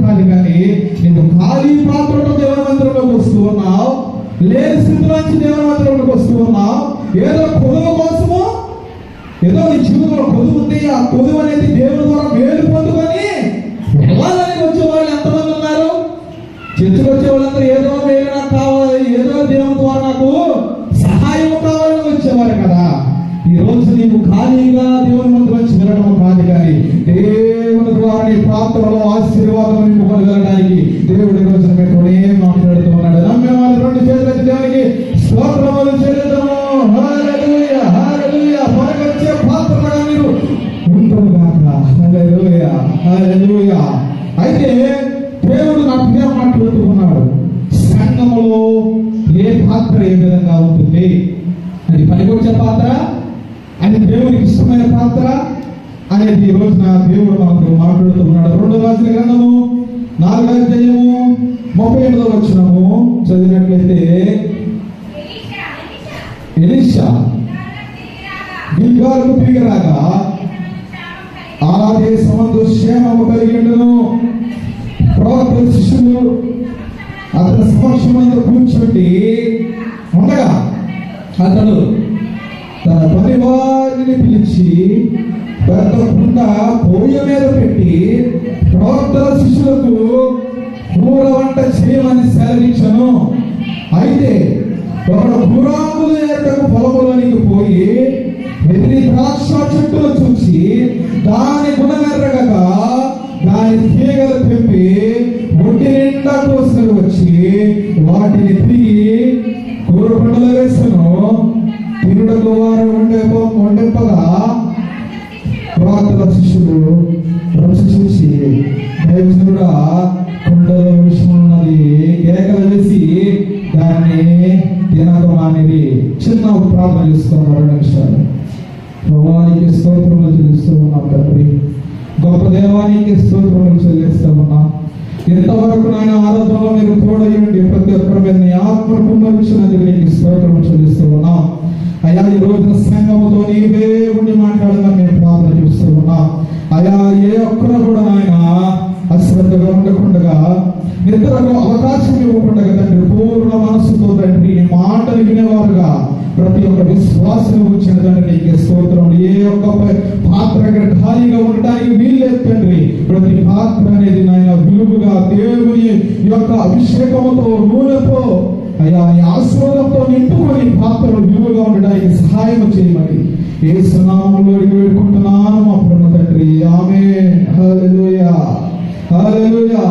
కాదు, కానీ నేను ఖాళీ పాత్రతో దేవుని మందిరంలోకి వస్తూ ఉన్నావు, లేని స్థితిలోంచి దేవుని మందిరంలోకి వస్తూ ఉన్నావు. ఏదో కొదువు కోసము, ఏదో నీ జీవితంలో కొదువు ఉంది, ఆ కొదువు అనేది దేవుని ద్వారా మేలు పొందుకొని వెళ్ళాలని వచ్చే వాళ్ళు ఎంతమంది ఉన్నారు? చర్చకు వచ్చే వాళ్ళందరూ ఏదో మేలు నాకు కావాలి, ఏదో దేవుని ద్వారా నాకు సహాయం కావాలని వచ్చేవారు కదా. ఈ రోజు నీవు ఖాళీగా దేవుని మందిరం వెళ్ళడం కాదు, కానీ దేవుని ద్వారా నీ పాత్రలో ఆశీర్వాదం నింపుకొని వెళ్ళడానికి దేవుడి రోజు మీతోనే మాట్లాడుతూ ఉన్నాడు. నమ్మే వాళ్ళు రెండు చేతులకి దేవునికి స్తోత్రములు చెల్లిద్దాము. హల్లెలూయా, హల్లెలూయా. మనకొచ్చే పాత్రలుగా మీరు ఉంటారు కాక. హల్లెలూయా, హల్లెలూయా. అయితే దేవుడు నాకుగా మాట్లాడుతూ ఉన్నాడు, సంఘములో ఏ పాత్ర ఏ విధంగా ఉంటుంది, అది పనికొచ్చే పాత్ర, అది దేవునికి ఇష్టమైన పాత్ర అనేది ఈ రోజున దేవుడు మనకు మాట్లాడుతున్నాడు. 2 రాజుల గ్రంథము 4వ అధ్యాయము 38వ వచనము చదివినట్లయితే, ఎలీషా గిల్గాలుకు తిరిగి రాగా ఆ దేశమందు క్షేమము కలిగిండును. ప్రవక్తల శిష్యులు అతని సమక్షమందు కూర్చుండి ఉండగా అతడు తన పని వారిని పిలిచి పెద్ద కుండ పొయ్య మీద పెట్టి ప్రవక్తల శిష్యులకు కూర వంట చేయమని సెలవించను. అయితే ఒకడు గుర్రాములు ఏటకు పొలములోనికి పోయి వెర్రి ద్రాక్ష చెట్టును చూసి దాని గుణమెరగగా దాని తీగలు తెంపి ఒంటి నిండా కోసుకొని వచ్చి వాటిని తిరిగి కూర పంటలో వేసను. తిరుడకు వారు వండింపగా ప్రవక్తల శిష్యులు రుచి చూసి దైవజనుడా కుండలో విషయం ఉన్నది కేకలు వేసి దాన్ని తినడం అనేది చిన్న ప్రార్థన చేసుకున్నారు. 2 నిమిషాలు. ప్రభువానికి స్తోత్రములు చెల్లిస్తూ ఉన్నాం తండ్రి, గొప్ప దేవానికి స్తోత్రములు చెల్లిస్తూ ఉన్నాం. ఇంతవరకు నాయన ఆరాధనలో మీరు తోడయ్యండి, ప్రతి ఒక్కరి మీద నీ ఆత్మను కుమ్మరించినందుకు నీకు స్తోత్రములు చెల్లిస్తూ ఉన్నాం. అయా ఈ రోజున సంఘముతో నీవే ఉండి మాట్లాడగా మేము ప్రార్థన చేస్తూ ఉన్నాం. అయా ఏ ఒక్కరు కూడా నాయన అశ్రద్ధగా ఉండకుండా, నిద్రకు అవకాశం ఇవ్వకుండా తండ్రి పూర్ణ మనస్సుతో తండ్రి నీ మాటలు వినేవారుగా ప్రతి ఒక్క విశ్వాసం వచ్చిన తండ్రి నీకు స్తోత్రం. ఏ ఒక్క పాత్ర ఖాళీగా ఉండడానికి వీల్లేదు తండ్రి. ప్రతి పాత్ర అనేది నాయన విలువగా దేవుని యొక్క అభిషేకముతో నూనెతో అయ్యా నీ ఆశీర్వాదంతో నింపుకొని పాత్రలు విలువగా ఉండడానికి సహాయం చేయమని యేసు నామములో వేడుకుంటున్నాను మా ప్రభువు తండ్రి. ఆమేన్. హల్లెలూయా, హల్లెలూయా.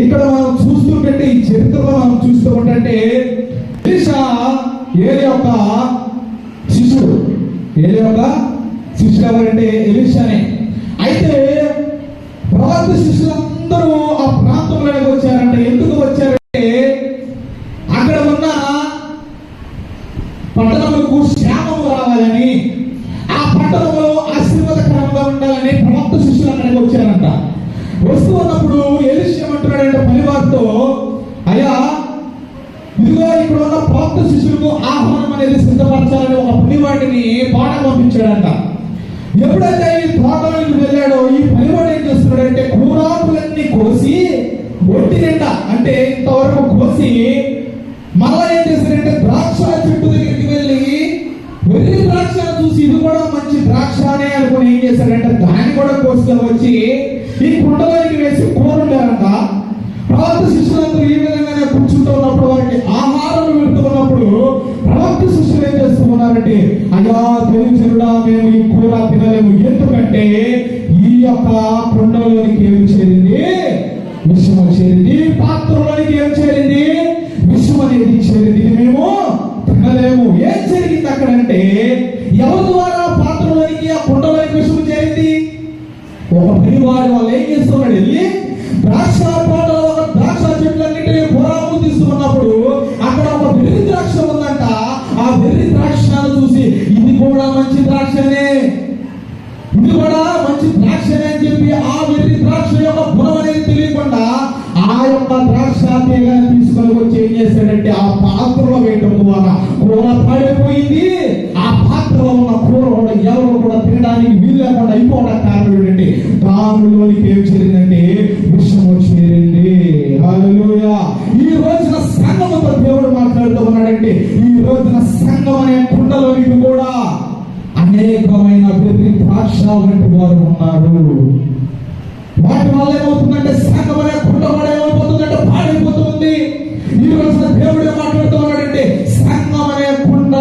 ఇక్కడ మనం చూస్తుంటే ఈ చరిత్రలో మనం చూస్తూ ఉంటే ఎలీషా ఏలి యొక్క శిష్యుడు, ఏలి యొక్క శిష్యుడు ఎవరంటే ఎలీషానే. అయితే ప్రవక్త శిష్యులందరూ ఆ ప్రాంతంలోకి వచ్చారంటే ఎందుకు వచ్చారంటే అక్కడ ఉన్న పట్టణములకు క్షేమము రావాలని, ఆ పట్టణంలో ఆశీర్వాదకరంగా ఉండాలని ప్రవక్త శిష్యులు అక్కడికి వచ్చారంట. వస్తూ ఉన్నప్పుడు ఎలీషా ఏమంటున్నాడంటే పనివారితో, అయ్యా ఇదిగో ఇక్కడ ఉన్న ప్రవక్త శిష్యులకు ఆహ్వానం అనేది సిద్ధపరచాలని ఒక పనివాడిని పాట పంపించాడంట. ఎప్పుడైతే ఈ తోటలోకి వెళ్ళాడో ఈ పనివాడు ఏం చేస్తున్నాడంటే కూరాకులన్నీ కోసి ఒంటి నిండా అంటే ఇంతవరకు కోసి మళ్ళా ఏం చేశాడంటే ద్రాక్ష చెట్టు దగ్గరికి వెళ్ళి వెర్రి ద్రాక్ష చూసి ఇది కూడా మంచి ద్రాక్ష అనే అనుకుని ఏం చేశాడంటే దాన్ని కూడా కోసుకొని వచ్చి ఈ కుండలోకి వేసి కూర ఉండారంట. ప్రవక్త శిష్యులందరూ ఈ విధంగానే కూర్చుంటూ ఉన్నప్పుడు వారికి ఆహారం పెడుతున్నప్పుడు ప్రవక్త శిష్యులు ఏం చేస్తూ ఉన్నారంటే, అయ్యా తెలియజరుడా మేము ఈ కూర తినలేము, ఎందుకంటే ఈ యొక్క కుండలోనికి ఏమి చేరింది, విషము చేరింది, పాత్రలోనికి ఏం చేరింది, విషం అనేది చేరింది, ఇది మేము తినలేము. ఏం జరిగింది అక్కడంటే ఎవరి ద్వారా పాత్రలోనికి ఆ కుండలోనికి విషము చేరింది? ఒక పనివాడు వాళ్ళు ఏం చేస్తున్నాడు, వెళ్ళి ద్రాక్ష తోటలో ఒక ద్రాక్ష చెట్లన్నింటినీ పొరాము తీసుకున్నప్పుడు అక్కడ ఒక వెర్రి ద్రాక్ష ఉందంట. ఆ వెర్రి ద్రాక్షను చూసి ఇది కూడా మంచి ద్రాక్షనే, ఇది కూడా మంచి ద్రాక్షనే అని చెప్పి ఆ వెర్రి ద్రాక్ష యొక్క గుణం అనేది తెలియకుండా ఆ యొక్క ద్రాక్ష తీగని తీసుకొని వచ్చి ఏం చేశాడంటే ఆ పాత్రలో వేయటం ద్వారా కూర పాడైపోయింది. ఆ పాత్రలో ఉన్న కూర కూడా ఎవరు కూడా తినడానికి వీలు లేకుండా అయిపోవడానికి కారణం ఏంటంటే దానిలోనికి ఏం చేరిందంటే విషము చేరింది. వంటి వారు ఉన్నారు. వాటి వల్ల ఏమవుతుందంటే సంఘం అనే కుండ కూడా ఏమైపోతుందంటే పాడైపోతుంది. ఈ రోజున దేవుడు మాట్లాడుతూ ఉన్నాడంటే సంఘం అనే కుండ,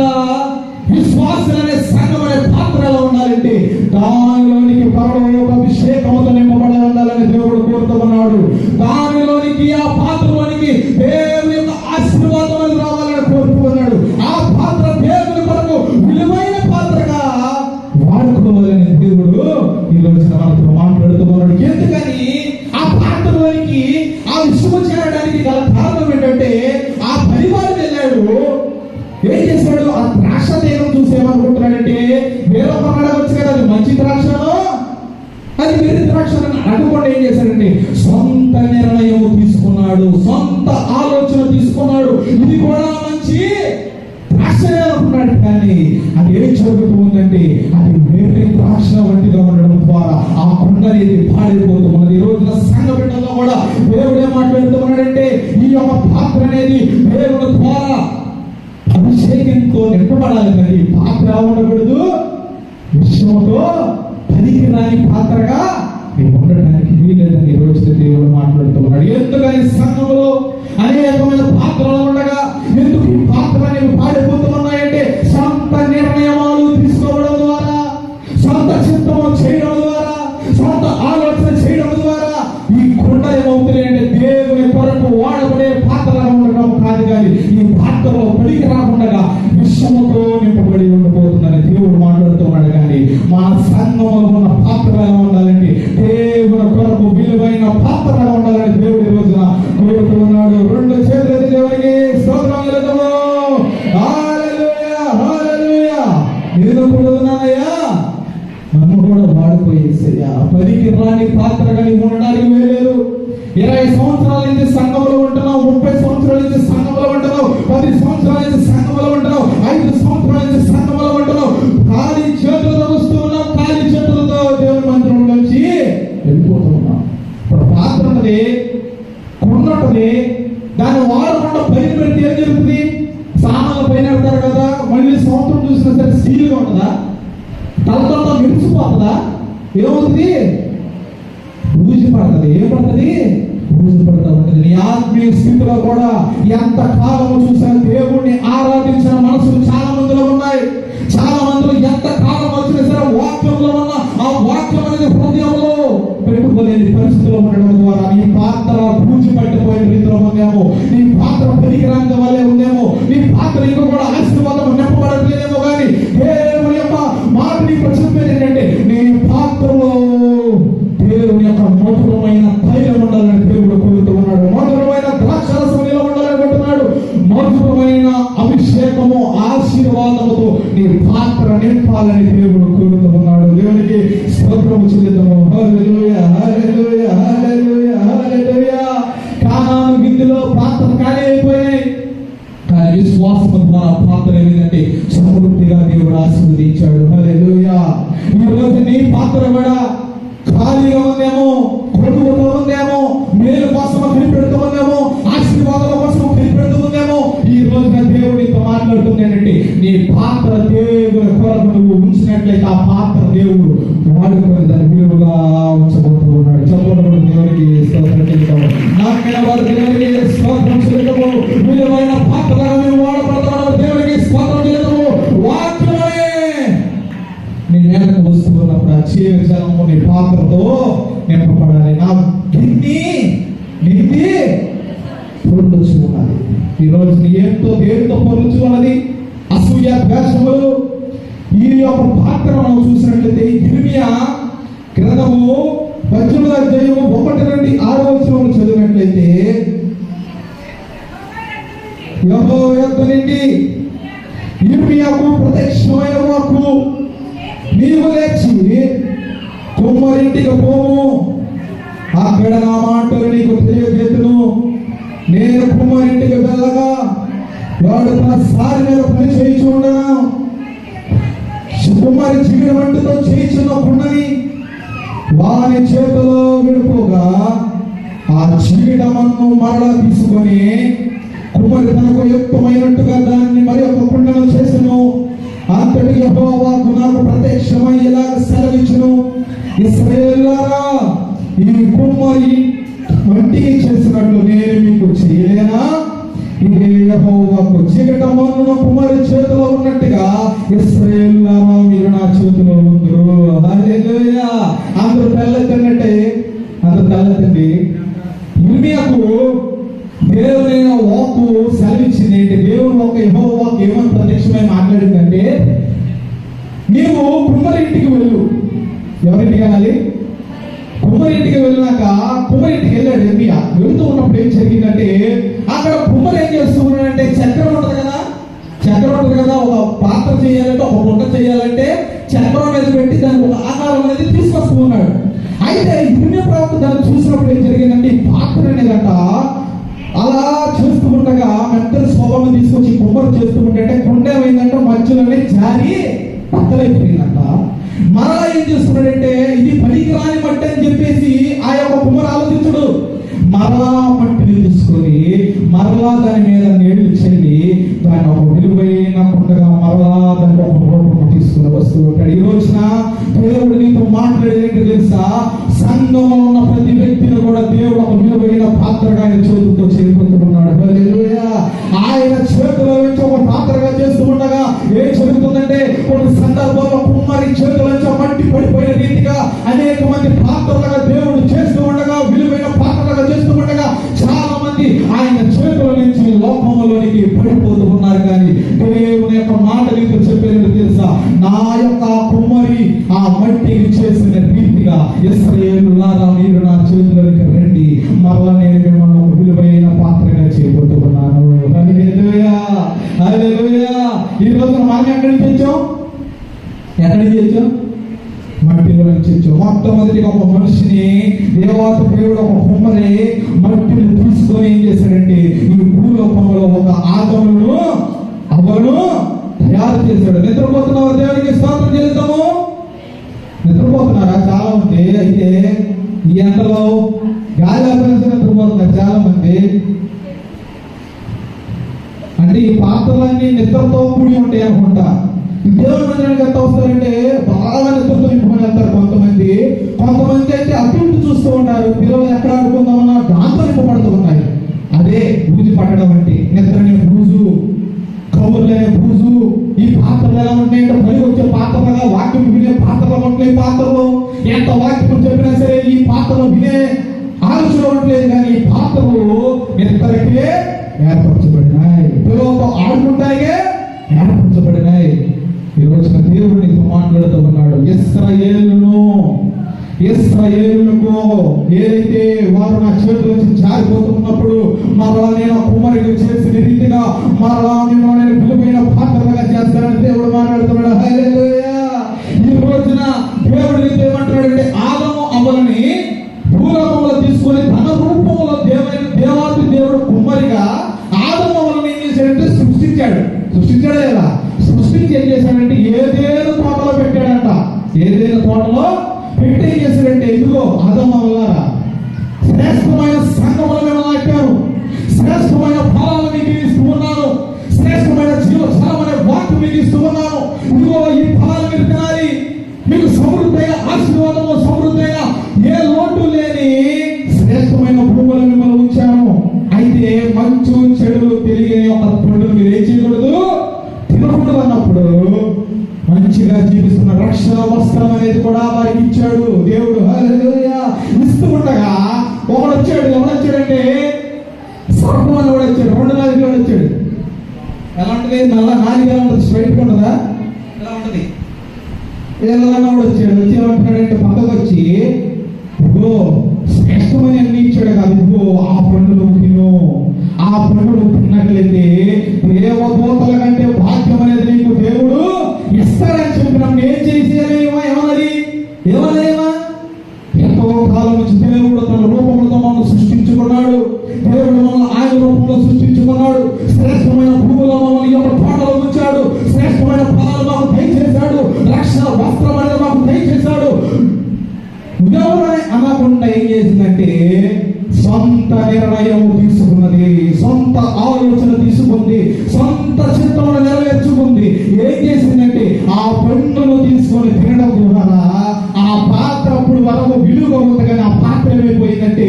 విశ్వాసులు అనే సంఘం అనే పాత్ర ఎలా ఉండాలంటే దానిలోనికి పరలోక అభిషేకముతో నింపబడి ఉండాలని దేవుడు కోరుతూ ఉన్నాడు. దానిలోనికి, ఆ పాత్రలోనికి దేవుని యొక్క ఆశీర్వాదం అనేది రావాలని కోరుతూ ఉన్నాడు. ఆ పాత్ర దేవుని కొరకు విలువైన పాత్రగా వాడుకోవాలని దేవుడు ఈ రోజున మనతో మాట్లాడుతూ ఉన్నాడు. ఎందుకని ఆ పాత్రలోనికి ఆ విషయం చేరడానికి గల కారణం ఏంటంటే ఆ పరివారం వెళ్ళాడు. ఏం చేశాడు? ఆ ద్రాక్ష తీగను చూసి ఏమనుకుంటున్నాడంటే వేరొక అడగవచ్చు కదా, అది మంచి ద్రాక్షను, అది వేరే ద్రాక్షను అడగకుండా ఏం చేశాడంటే సొంత నిర్ణయం తీసుకున్నాడు, సొంత ఆలోచన తీసుకున్నాడు. ఇది కూడా మంచి ద్రాక్ష అనుకున్నాడు. కానీ అది ఏం జరుగుతూ ఉందంటే అది వేరే ద్రాక్ష వంటిగా ఉండడం ద్వారా ఆ కొండ అనేది పాడైపోతూ ఉన్నది. ఈ రోజున సంఘ బిడ్డల్లో కూడా దేవుడు ఏం మాట్లాడుతూ ఉన్నాడంటే ఈ యొక్క పాత్ర అనేది దేవుడు ద్వారా అభిషేకంతో నింపబడాలి. కానీ పాత్ర ఉండకూడదు, విషయంతో పనికి రాని పాత్రగా నీవు ఉండటానికి వీలేదని ఈ రోజు దేవుడు మాట్లాడుతూ ఉన్నాడు. ఎందుకని సంఘంలో అనేకమైన పాత్రలు ఉండగా ఎందుకు ఈ పాత్ర అనేవి పాడిపోతూ ఉన్నాయంటే సొంత నిర్ణయాలు తీసుకోవడం ద్వారా, సొంత చిత్తము చేయడం ద్వారా, సొంత ఆలోచన చేయడం ద్వారా ఈ కొండ ఏమవుతుంది అంటే దేవుని కొరకు వాడబడే పాత్రగా ఉండడం కాదు, కానీ ఈ పాత్రలో పనికి రాకుండా విషముతో నింపబడి ఉండిపోతుందని దేవుడు మాట్లాడుతున్నాడు. కానీ మన సంఘంలో ఉన్న పాత్రగా ఉండాలంటే దేవుని కొరకు విలువైన పాత్రగా ఉండాలని దేవుడు ఈ రోజున కోరుతున్నాడు. రెండు చేతులు దేవునికి స్తోత్రం చేద్దాము. హల్లెలూయా, హల్లెలూయా. నేను కోరుతున్నానయ్యా, నన్ను కూడా వాడుకోయేసయ్యా. పనికి రాని పాత్రగా నీవు ఉండడానికి వేయలేదు. 20 సంవత్సరాల నుంచి సంఘంలో ఉంటున్నావు, 30 సంవత్సరాల నుంచి సంఘంలో ఉంటున్నావు, 10 సంవత్సరాల నుంచి సంఘంలో ఉంటున్నావు, 5 సంవత్సరాల నుంచి సంఘంలో ఉంటున్నావు. ఖాళీ చేతులతో వస్తూ ఉన్నావు, ఖాళీ చేతులతో దేవుని మందిరంలోంచి వెళ్ళిపోతూ ఉన్నావు. ఇప్పుడు పాత్ర ఉన్నది, కొన్నట్టుది, దాన్ని వాడకుండా పైన పెడితే ఏం జరుగుతుంది? సామాన్లు పైన పెడతారు కదా, మళ్ళీ సంవత్సరం చూసినా సరే సీలుగా ఉంటుందా? తలతో మెరిసిపోతుందా? ఏమవుతుంది? బూజు పడుతుంది. ఏం పడుతుంది? బూజు పడుతూ ఉంటుంది. నీ ఆత్మీయ స్థితిలో కూడా ఎంత కాలము చూసాను దేవుణ్ణి ఆరాధించిన మనసులు చాలా మందిలో ఉన్నాయి. చాలా మందిలో ఎంత కాలం వచ్చినా సరే వాక్యంలో ఉన్న ఆ వాక్యం అనేది హృదయంలో పెట్టుకోలేని పరిస్థితిలో ఉండడం ద్వారా నీ పాత్ర బూజు పట్టిపోయిన రీతిలో ఉందేమో, నీ పాత్ర పనికిరాంత వల్లే ఉందేమో, నీ పాత్ర ఇంకా కూడా ఆశీర్వాదం నింపబడట్లేదేమో. కానీ దేవుని యొక్క మాట నీకు చెప్పేది ఏంటంటే నీ పాత్రలో దేవుని యొక్క మధురమైన తైలం ఉండాలని దేవుడు కోరుతూ ఉన్నాడు. మధురమైన ద్రాక్షరసం ఉండాలనుకుంటున్నాడు. మధురమైన అభిషేకము, ఆశీర్వాదముతో నీ పాత్ర నింపాలని దేవుడు కోరుతూ ఉన్నాడు. దేవునికి స్తోత్రము చెల్లిద్దాము. హల్లెలూయా, హల్లెలూయా, హల్లెలూయా, హల్లెలూయా. కానాను విందులో పాత్ర ఖాళీ అయిపోయాయి, కానీ విశ్వాసము ద్వారా పాత్ర ఏమిటంటే సమృద్ధిగా దేవుడు ఆశీర్వదించాడు. హల్లెలూయా. ఈ రోజు నీ పాత్ర కూడా ఖాళీగా ఉందేమో, కొడుకుతో ఉందేమో, మేలు కోసం కనిపెడుతూ ఉందేమో, ఆశీర్వాదాల కోసం కనిపెడుతూ ఉందేమో. ఈ రోజున దేవుడితో మాట్లాడుతుందేంటంటే నీ పాత్ర దేవుని కొరకు నువ్వు ఉంచినట్లయితే ఆ పాత్ర దేవుడు వాడుకొని దాన్ని విలువగా ఉంచబోతూ ఉన్నాడు. చెప్పబడు దేవునికి స్తోత్రం చెల్లిద్దాము. నాకైనా వారు దేవునికి స్తోత్రం చెల్లిద్దాము. విలువైన పాత్రగా మేము వాడబడుతున్నాము. దేవునికి స్తోత్రం చెల్లిద్దాము. వాక్యమే నీ నేలకు వస్తూ ఉన్నప్పుడు ఆ జీవజలము నీ పాత్రతో నింపబడాలి. నా గిన్నె నిండి పొరులుచు ఉన్నది. ఈ రోజు నీ ఏంతో దేనితో పొరులుచు ఉన్నది? అసూయ, ద్వేషములు. ఈ యొక్క పాత్ర మనం చూసినట్లయితే ఇర్మియా గ్రంథము 18వ అధ్యాయము 1 నుండి 6వ వచనం చదివినట్లయితే యెహోవా యొద్ద నుండి ఇర్మియాకు ప్రత్యక్షమైన వాక్కు, నీవు లేచి కుమ్మరింటికి పోము, అక్కడ నా మాటలు నీకు తెలియజేతును. నేను కుమ్మరింటికి వెళ్ళగా వాడు తన సారి మీద పని చేయించు ఉండను. కుమ్మరి చిగురు వంటితో చేయించున్న కుండని వాని చేతిలో విడిపోగా ఆ చీడమన్ను మరలా తీసుకొని కుమ్మరి తనకు యుక్తమైనట్టుగా దాన్ని మరి ఒక కుండను చేసెను. అంతటి యెహోవా నాకు ప్రత్యక్షమై ఇలాగ సెలవిచ్చును, ఇశ్రాయేలులారా, ఈ కుమ్మరి మట్టికి చేసినట్లు నేను మీకు చేయలేనా? ఇది యెహోవాకు చీకటమన్నున కుమ్మరి చేతిలో ఉన్నట్టుగా ఇశ్రాయేలులారా మీరు నా చేతిలో ఉందరు. హల్లెలూయా. అందరూ తెల్లెత్తండి, అందరూ తెల్లెత్తండి. ఇర్మియాకు దేవుని వాక్కు సెలవిచ్చింది. దేవుని వాక్కు యెహోవా వాక్కు ఏమని ప్రత్యక్షమై మాట్లాడిందంటే, నీవు కుమ్మరింటికి వెళ్ళు. ఎవరింటికి వెళ్ళాలి? కుమ్మరింటికి వెళ్ళినాక కుమ్మరింటికి వెళ్ళాడు ఇర్మియా. వెళుతూ ఉన్నప్పుడు ఏం జరిగిందంటే, అక్కడ కుమ్మరి ఏం చేస్తూ ఉన్నాడంటే, చక్రం ఉంటుంది కదా, చక్రం ఉంటుంది కదా, ఒక పాత్ర చేయాలంటే, ఒక వంట చేయాలంటే చక్రం మీద పెట్టి దానికి ఒక ఆకారం అనేది తీసుకొస్తూ ఉన్నాడు. అయితే ఇర్మియా ప్రవక్త దాన్ని చూసినప్పుడు ఏం జరిగిందంటే, ఈ పాత్ర అనేదంట అలా చేస్తూ ఉండగా మెత్తని స్వభావం తీసుకొచ్చి కుమ్మరి చేస్తూ ఉంటే కుండ ఏమైందంటే మధ్యలోనే జారి పక్కలైపోయిందంట. మరలా ఏం చేస్తున్నాడంటే, ఇది పనికిరాని మట్టి అని చెప్పేసి ఆ యొక్క కుమ్మరి ఆలోచించుడు. మరలా మట్టిని తీసుకొని మరలా దాని మీద నీళ్లు చెల్లి దాన్ని ఒక విలువైన కుండగా మరలా దాన్ని ఒక రూపం తీసుకుని వస్తూ ఉంటాడు. ఈ రోజున దేవుడు నీతో మాట్లాడేది తెలుసా? సంఘంలో ఉన్న ప్రతి వ్యక్తిని కూడా దేవుడు ఒక విలువైన పాత్రగా ఆయన చేతులతో చేరుకుంటున్నాడు. హల్లెలూయా. ఆయన చేతుల నుంచి ఒక పాత్రగా చేస్తూ ఉండగా ఏం జరుగుతుందంటే, కొన్ని సందర్భాల్లో కుమ్మరి చేతుల నుంచి మట్టి పడిపోయిన రీతిగా అనేక మంది పాత్రలుగా దేవుడు చేస్తూ ఉండగా, విలువైన పాత్రలుగా చేస్తూ ఉండగా చాలా మంది ఆయన చేతుల నుంచి లోకంలోనికి పడిపోతూ ఉన్నారు. కానీ దేవుని యొక్క మాట నీకు చెప్పేది తెలుసా? నా యొక్క కుమ్మరి ఆ మట్టిని చేసిన రీతిగా ఇశ్రాయేలులారా మీరు నా చేతులకి రండి, మరలా నేను మిమ్మల్ని ఒక విలువైన పాత్రగా చేయబోతున్నాను. హల్లెలూయా, హల్లెలూయా. ఈ రోజున మనం ఎక్కడికి తెచ్చాం? ఎక్కడికి తెచ్చాం? మట్టిలో నుంచి తెచ్చాం. మొట్టమొదటిగా ఒక మనిషిని దేవాతి దేవుడు ఒక కుమ్మరి మట్టిని తీసుకొని ఏం చేశాడంటే, ఈ భూలోకంలో ఒక ఆదమును అవను తయారు చేశాడు. నిద్రపోతున్నారు, దేవునికి స్తోత్రం చేద్దాము. నిద్రపోతున్నారా చాలా మంది? అయితే ఈ ఎండలో గాలి ఆపరేషన్ నిద్రపోతున్నారు చాలా మంది. అంటే ఈ పాత్రలన్నీ నిద్రతో కూడి ఉంటాయి అనుకుంటా. దేవుని మందిరానికి ఎంత వస్తారంటే బాగా నిద్రతో నింపుకొని వెళ్తారు కొంతమంది. కొంతమంది అయితే అటు ఇటు చూస్తూ ఉంటారు, పిల్లలు ఎక్కడ ఆడుకుందామన్నా దాంతో నింపబడుతూ ఉన్నాయి. అదే బూజు పట్టడం అంటే నిద్రనే బూజు, కబుర్లనే బూజు. ఈ పాత్రలు ఎలా ఉంటాయంటే, పని వచ్చే పాత్రలుగా వాక్యం వినే పాత్రలు ఉంటాయి. పాత్రలు ఎంత వాక్యం చెప్పినా సరే ఈ పాత్రలు వినే ఆలోచన ఉండలేదు. కానీ ఈ పాత్రలు నిద్రకే ఏర్పరచబడినాయి, పిల్లలతో ఆడుకుంటాయే ఏర్పరచబడినాయి. ఈ రోజున దేవుడు నీతో మాట్లాడుతూ ఉన్నాడు. ఇశ్రాయేలులకు ఏదైతే వారు నా చేతుల నుంచి జారిపోతున్నప్పుడు మరలా నేను కుమ్మరిని చేసిన రీతిగా మరలా నేను విలువైన పాత్రలుగా చేస్తానని దేవుడు మాట్లాడుతున్నాడు. హల్లెలూయా. ఈ రోజున దేవుడు నీతో ఏమంటాడంటే, ఆదము అవ్వలని భూలోకంలో తీసుకొని తన రూపంలో దేవాతి దేవుడు కుమ్మరిగా ఆదము అవ్వలని ఏం చేశాడంటే సృష్టించాడు. సృష్టించాడే కదా, సృష్టించి ఏం చేశాడంటే ఏదేను తోటలో పెట్టాడంట. ఏదేను తోటలో పెట్టి ఏం చేశాడంటే, ఇదిగో ఆదము అవ్వలారా, శ్రేష్టమైన సంఘములు మేము నాటాను, శ్రేష్టమైన ఫలాలు మీకు ఇస్తూ ఉన్నాను, శ్రేష్టమైన జీవజలం అనే వాక్యం మీకు ఇస్తూ ఉన్నాను. ఇదిగో ఈ ఫలాలు మీరు తినాలి, మీకు సమృద్ధిగా ఆశీర్వాదము, సమృద్ధిగా ఏ లోటు లేని శ్రేష్టమైన భూములు మిమ్మల్ని ఉంచాను. అయితే మంచు చెడులు తెలియని ఒక పండుగ మీరు ఏం చేయకూడదు, తినకూడదు అన్నప్పుడు మంచిగా జీవిస్తున్న రక్షణ వస్త్రం అనేది కూడా వారికి ఇచ్చాడు దేవుడు. హల్లెలూయా. ఇస్తూ ఉండగా ఒకడు వచ్చాడు. ఎవడు వచ్చాడంటే సర్పం అని కూడా వచ్చాడు. 2 నాలుగు వచ్చాడు. ఎలా ఉంటుంది? నల్ల నాలుగు ఎలా ఉంటుంది? స్ట్రైట్ ఉంటుందా? ఎలా ఉంటుంది? ఏదన్నా కూడా వచ్చాడు. వచ్చి ఏమంటున్నాడంటే పక్కకు వచ్చి, ఇదిగో శ్రేష్టమని అన్ని ఇచ్చాడు కాదు, ఇదిగో ఆ పండుగ తిను, ఆ పండుగ తిన్నట్లయితే దేవదూతల కంటే భాగ్యం అనేది నీకు దేవుడు ఇస్తాడని చెప్పినప్పుడు ఏం చేసేయాలేమో? ఏమనేమా ఎంతో కాలం నుంచి దేవుడు తన రూపంలో మమ్మల్ని సృష్టించుకున్నాడు. దేవుడు మమ్మల్ని ఆయన రూపంలో సృష్టించుకున్నాడు. శ్రేష్టమైన భూములో మమ్మల్ని యొక్క తోటలో ఉంచాడు. శ్రేష్టమైన ఫలాలు మాకు దయచేశాడు. రక్షణ వస్త్రం అనేది మాకు దయచేశాడు. ఎవరని అనకుండా ఏం చేసిందంటే సొంత నిర్ణయం తీసుకున్నది, సొంత ఆలోచన తీసుకుంది, సొంత చిత్తంలో నెరవేర్చుకుంది. ఏం చేసిందంటే ఆ పండును తీసుకొని తినడం ద్వారా ఆ పాత్ర అప్పుడు వరకు విలువ ఉంది, కానీ ఆ పాత్ర ఏమైపోయిందంటే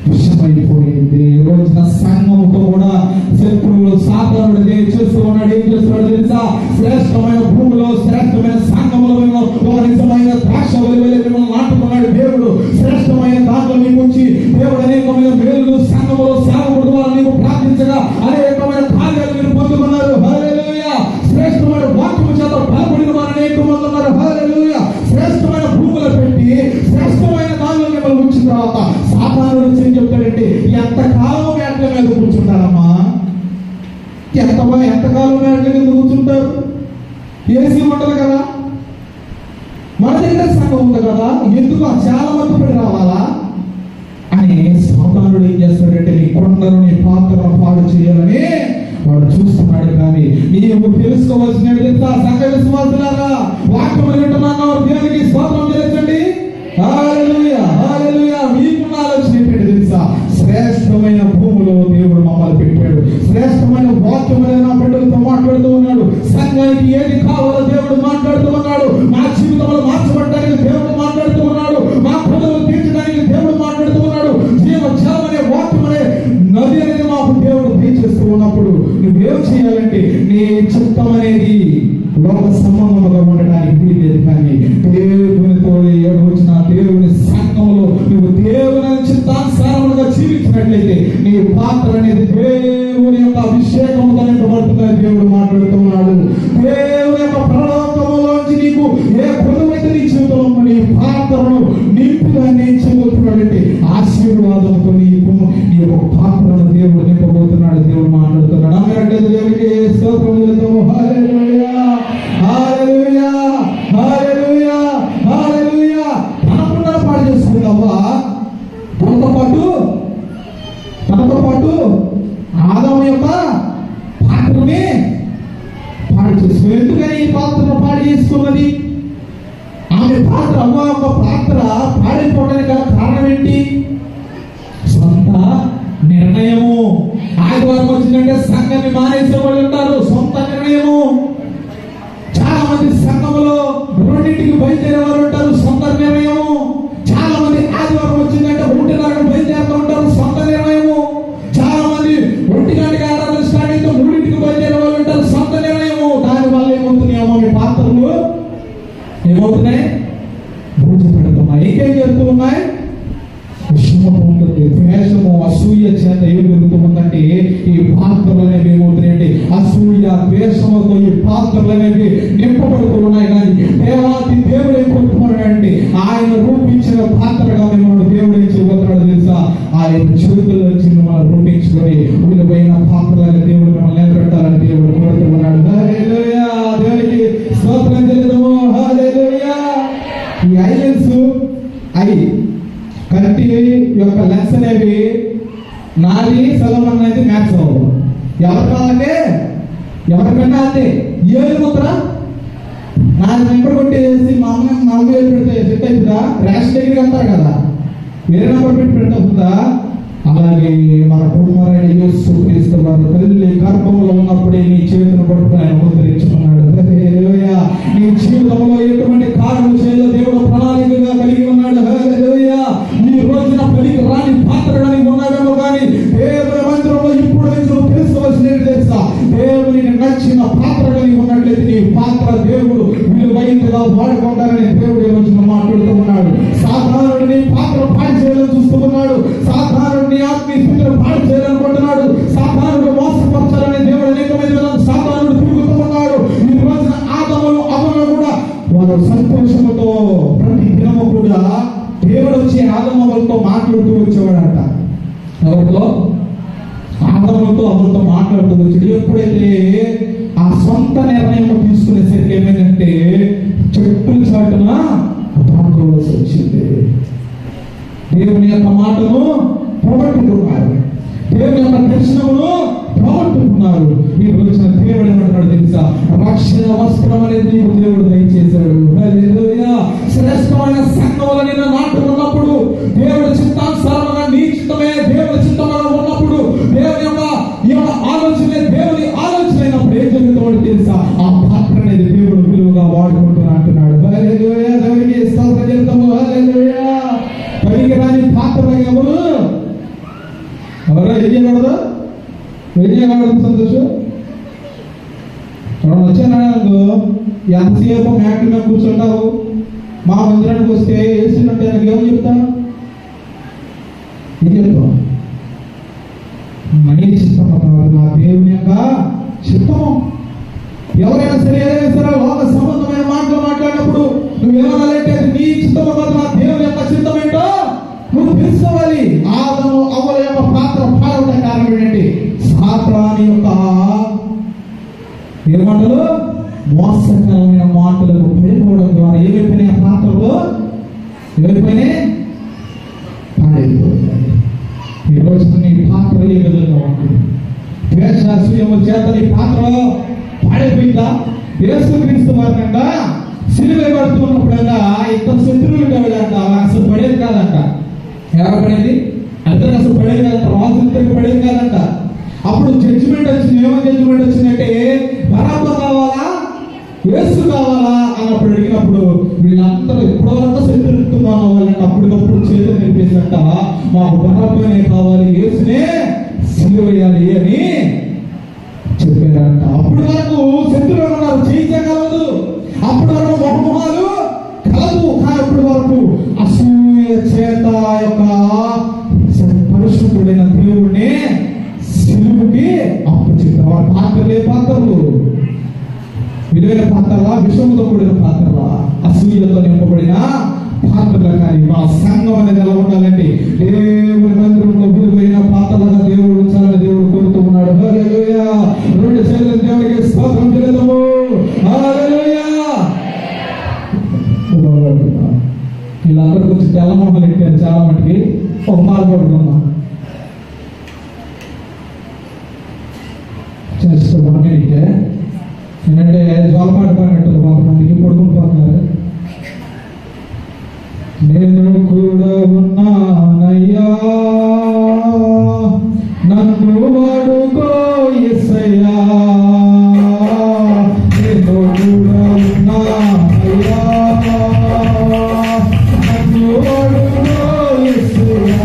విషమైపోయింది. ఈ రోజున సంఘంతో కూడా శత్రువులు సాతానుడు చేస్తూ ఉన్నాడు. ఏం చేస్తున్నాడు తెలుసా? శ్రేష్టమైన భూమిలో, శ్రేష్టమైన సంఘంలో ఒక నిజమైన ద్రాక్ష మిమ్మల్ని నాటుకున్నాడు దేవుడు. శ్రేష్టమైన దాంట్లో మీకు వచ్చి దేవుడు అనేకమైన మేలు సంఘంలో సేవకుడు ద్వారా నీకు ప్రార్థించగా అనేకమైన కార్యాలు మీరు పొందుకున్నారు. హల్లెలూయా. శ్రేష్టమైన వాక్యము చేత బలపడిన వారు అనేక మంది ఉన్నారు. హల్లెలూయా. శ్రేష్టమైన భూములు పెట్టి శ్రేష్టమైన దానిలో మిమ్మల్ని ఉంచిన తర్వాత సాతానుడు ఏం చెప్తాడంటే, ఎంతకాలం మేట్ల మీద కూర్చుంటారమ్మా, ఎంతకాలం మేట్ల మీద కూర్చుంటారు? ఏసీ ఉండదు కదా, మన దగ్గర సంఘం ఉంది కదా, ఎందుకు చాలా మంది పడి రావాలా అని సాతానుడు ఏం చేస్తాడంటే నీ కొండను, నీ పాత్రను పాడు చేయాలని వాడు చూస్తున్నాడు. కానీ నీవు తెలుసుకోవాల్సిన తెలుసా? సంఘ విశ్వాసులారా, వాక్యం వింటున్నాను, దేవునికి స్తోత్రం చెల్లించండి. హల్లెలూయా, హల్లెలూయా. మీకున్న ఆలోచన ఏంటంటే తెలుసా? శ్రేష్టమైన భూమిలో దేవుడు మమ్మల్ని పెట్టాడు. శ్రేష్టమైన వాక్యం నా బిడ్డలతో మాట్లాడుతూ ఉన్నాడు. సంఘానికి ఏది కావాలో దేవుడు మాట్లాడుతూ ఉన్నాడు. మా జీవితంలో మార్చబడడానికి దేవుడు మాట్లాడుతూ ఉన్నాడు. మా ప్రజలు తీర్చడానికి దేవుడు మాట్లాడుతూ ఉన్నాడు. జీవజలం అనే వాక్యం అనే నది అనేది మాకు దేవుడు దయచేస్తూ ఉన్నప్పుడు నువ్వేం చేయాలంటే నీ చిత్తం అనేది లోక సంబంధముగా ఉండడానికి వీలేదు. కానీ దేవునితో వచ్చిన దేవుని సంఘంలో నువ్వు దేవుని చిత్తానుసారముగా జీవించినట్లయితే నీ పాత్ర అనేది దేవుని యొక్క అభిషేకముతో నింపబడుతుందని దేవుడు మాట్లాడుతున్నాడు. దేవుని యొక్క పరలోకములోంచి నీకు ఏ కొనువైతే నీ జీవితంలో నీ పాత్రను నింపుదాన్ని చెబుతున్నాడంటే ఆశీర్వాదంతో నీ యొక్క పాత్రను దేవుడు నింపబోతున్నాడు. దేవుడు మాట్లాడుతున్నాడు. ఆమె దేవునికి స్తోత్రం చెల్లిద్దాము. హల్లెలూయా, హల్లెలూయా, హల్లెలూయా, హల్లెలూయా. తనకుండా పాడు చేసుకుందావా? తనతో పాటు ఆదాము యొక్క పాత్రని పాడు చేసుకుని, ఎందుకని ఈ పాత్రను పాడు చేసుకున్నది? ఆమె పాత్ర, అమ్మ యొక్క పాత్ర పాడైపోవడానికి కారణం ఏంటి? సొంత నిర్ణయము. ఆదివారం వచ్చిందంటే సంఘాన్ని మానేసే వాళ్ళు ఉంటారు. సొంత నిర్ణయము. చాలా మంది సంఘంలో రెండింటికి బయలుదేరే వారు ఉంటారు. సొంత నిర్ణయము. చాలా మంది ఆదివారం వచ్చిందంటే 1:30 బయలుదేరుతూ ఉంటారు. సొంత నిర్ణయము. చాలా మంది 1 ఆరాధన స్టార్ట్ అయితే 3కి బయలుదేరే వాళ్ళు ఉంటారు. సొంత నిర్ణయము. దానివల్ల ఏమవుతున్నాయేమో మీ పాత్రలు ఏమవుతున్నాయి? బూజు పెడుతున్నాయి. ఇంకేం జరుగుతూ ఉన్నాయి? విషమము ఉంటుంది, ద్వేషము, అసూయ చేత ఏం జరుగుతుందంటే ఈ పాత్రలు అనేవి ఏమవుతున్నాయండి? అసూయ, ద్వేషముతో ఈ పాత్రలు అనేవి నింపబడుతూ ఉన్నాయి. కానీ దేవాది దేవుడు ఏం కోరుకున్నాడంటే ఆయన రూపించిన పాత్రగా మిమ్మల్ని దేవుడు ఏం చేయబోతున్నాడు తెలుసా? ఆయన చేతుల్లో నుంచి మిమ్మల్ని రూపించుకొని విలువైన పాత్రలుగా దేవుడు మిమ్మల్ని నిలబెట్టాలని దేవుడు కోరుతున్నాడు. హల్లెలూయా, దేవునికి స్తోత్రం చెల్లిద్దాము. హల్లెలూయా. ఈ ఐలెన్స్ కంటి యొక్క లెన్స్ అనేవి నాది సలం అనేది మ్యాచ్ అవ్వదు. ఎవరికన్నా అంటే ఏది ముద్ర నాది నెంబర్ కొట్టేసి మా అమ్మ 4,000 పెడితే సెట్ అవుతుందా? రేషన్ దగ్గరికి వెళ్తారు కదా, వేరే నెంబర్ పెట్టి పెడితే అవుతుందా? అలాగే మన కుమారుడు యేసు క్రీస్తు వారు తల్లి గర్భంలో ఉన్నప్పుడే నీ చేతులను పట్టుకుని ఆయన ముద్రించుకున్నాడు. హల్లెలూయా. నీ జీవితంలో ఎటువంటి కార్యము చేయాలో దేవుడు ప్రణాళికగా కలిగి ఉన్నాడు. హల్లెలూయా. నీ రోజున పలికి రాని పాత్రలని ఉన్నావేమో, కానీ దేవుని మందిరంలో ఇప్పుడు నువ్వు తెలుసుకోవాల్సినది తెలుసా? దేవునికి నచ్చిన పాత్ర కలిగి ఉన్నట్లయితే నీ పాత్ర దేవుడు విలువైనదిగా వాడుకుంటారని దేవుడు ఈ రోజున మాట్లాడుతూ ఉన్నాడు. సాధారణుడిని పాత్ర పాడు చేయాలని చూస్తూ ఉన్నాడు. సాధారణుడిని ఆత్మీయ స్థితిలో పాడు చేయాలనుకుంటున్నాడు. సాధారణుడు మోసపరచాలని దేవుడు అనేకమైన సాధారణుడు తిరుగుతూ ఉన్నాడు. ఈ రోజున ఆదాములు అవ్వలు కూడా వారు సంతోషముతో ప్రతి దినము కూడా దేవుడు వచ్చి ఆదాములతో మాట్లాడుతూ వచ్చేవాడంట. ఎవరితో? ఆదాములతో అవ్వలతో మాట్లాడుతూ వచ్చాడు. ఎప్పుడైతే ఆ సొంత నిర్ణయం తీసుకునేసరికి ఏమైందంటే చెట్టు చాటున దాక్కోవలసి వచ్చింది. దేవుని యొక్క మాటను పోగొట్టుకున్నారు. దేవుని యొక్క దర్శనమును పోగొట్టుకున్నారు. ఈ రోజున దేవుడు ఏమంటున్నాడు తెలుసా? రక్షణ వస్త్రం అనేది దేవుడు దయచేశాడు. హల్లెలూయా. శ్రేష్టమైన సంఘంలో నిన్ను నాటుకున్నప్పుడు దేవుడి చిత్తానుసారంగా నీ చిత్తమే దేవుడి చిత్తముగా ఉన్నప్పుడు దేవుని యొక్క ఆలోచనే దేవుని ఆలోచన అయినప్పుడు ఏం జరుగుతుందో తెలుసా? ఆ పాత్ర అనేది ఎవరో ఏం చేయకూడదు, ఏం చేయకూడదు సంతోషం. ఎవరు వచ్చానో ఎంతసేపు మ్యాట్ మీద కూర్చుంటావు, మా మందిరానికి వస్తే వేసినట్టే ఏమని చెప్తాను, ఏం చెప్తావు? మనీ చిత్తం నా దేవుని యొక్క చిత్తం. ఎవరైనా సరే ఏదైనా సరే లోక సంబంధమైన మాటలు మాట్లాడినప్పుడు నువ్వేమనాలంటే అది నీ చిత్తం కాదు, నా దేవుని యొక్క చిత్తం ఏంటో నువ్వు తెలుసుకోవాలి. ఆదము అవ్వల యొక్క పాత్ర పాడవడానికి కారణం ఏంటంటే సాతాను యొక్క ఏమాటలు, మోసకరమైన మాటలను పడిపోవడం ద్వారా ఏమైపోయినాయి, ఆ పాత్రలో ఏమైపోయినాయి, పాడైపోతాయి. ఈరోజు నీ పాత్ర ఏ విధంగా ఉంటుంది? ద్వేషాసూయముల చేత నీ పాత్రలో పాడైపోయిందా? యేసుక్రీస్తు వారికంట సిలువ పడుతున్నప్పుడంట ఇద్దరు శత్రువులు ఉండేవాడంట, అసలు పడేది కాదంట. ఎవరు పడేది? అందరికి అసలు పడేది కాదంట, రాజులకి పడేది కాదంట. అప్పుడు జడ్జిమెంట్ వచ్చింది. ఏమో జడ్జిమెంట్ వచ్చిందంటే బరాబా కావాలా, యేసు కావాలా అన్నప్పుడు అడిగినప్పుడు వీళ్ళందరూ ఎప్పుడోనంతా శత్రుత్వం వాళ్ళంటే అప్పటికప్పుడు చేతులు నిలిపేసంట, మాకు బరాబానే కావాలి, యేసునే సిలువ వేయాలి అని చెప్పారంట. అప్పటి వరకు శత్రువులు ఉన్నారు, చేయగలదు. అప్పటి వరకు మొహమొహాలు కలదు. కానీ అప్పటి వరకు అసూయ చేత యొక్క పరిశుద్ధుడైన దేవుడిని సిలువకి అప్పచెప్పారు. వారి పాత్రలే పాత్రలు, విలువైన పాత్రలా, విషముతో కూడిన పాత్రలా, అసూయతో నింపబడిన పాత్రలు. కానీ మా సంఘం అనేది ఎలా ఉండాలంటే దేవుని మందిరంలో విలువైన పాత్రలుగా దేవుడు ఉంచాలని దేవుడు కోరుతూ ఉన్నాడు. హల్లెలూయా. రెండు చేతుల దేవుడికి స్తోత్రం చెల్లిద్దాము. హల్లెలూయా. వీళ్ళందరూ కొంచెం తెల్లమొహలు పెట్టారు చాలా మటుకి. ఒక పాలు పడుకుందాం. చేస్తున్నామే ఏంటంటే జోలపాటు పడినట్టు కొంతమందికి పడుకుని పోతున్నారు. నేను కూడా ఉన్నానయ్యా, నన్ను వాడుకో యేసయ్యా, నేను కూడా ఉన్నానయ్యా, నన్ను వాడుకో యేసయ్యా,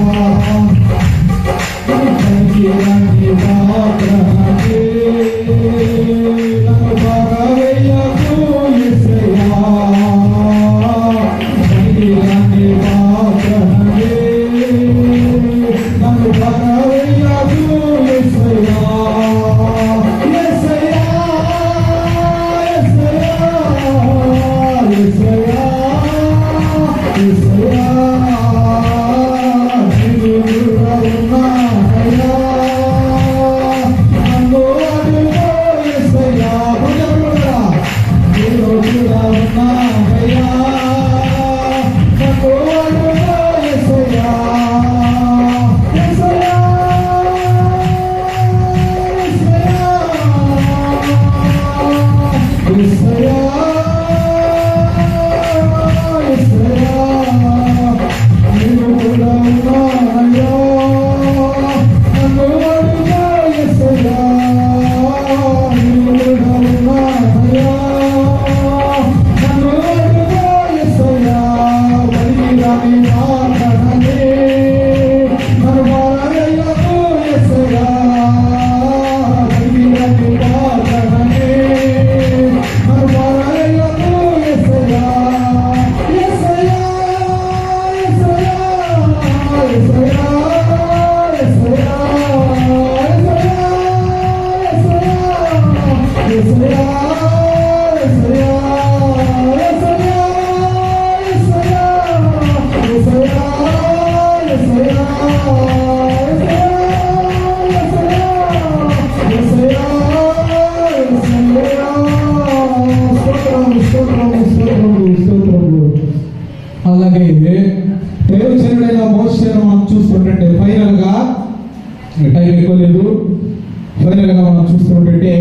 అలాగే దేవచనుడైన మోషేను మనం చూస్తుంటే ఫైనల్ గా టైం ఎక్కువ లేదు, ఫైనల్ గా మనం చూస్తుంటే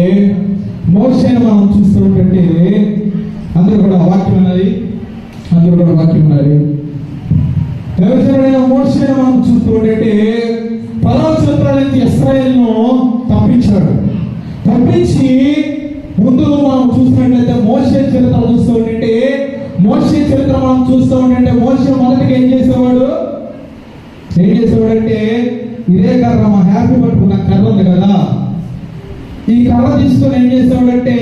మోషేను మనం చూస్తుంటే అందరూ కూడా వాక్యం ఉన్నది, అందరూ కూడా వాక్యం ఉన్నది. దేవచనుడైన మోషేను మనం చూస్తుంటే ఫరో చేతుల నుంచి ఇశ్రాయేలును తప్పించాడు. తప్పించి ముందు మనం చూసినట్లయితే మోషే చరిత్ర చూస్తూ ఉంటే మోషే చరిత్ర మనం చూస్తూ ఉంటే మోషే మొదటిగా ఏం చేసేవాడు అంటే ఇదే కర్ర, మా హ్యాపీ పట్టుకున్న కర్ర ఉంది కదా, ఈ కర్ర తీసుకొని ఏం చేసేవాడంటే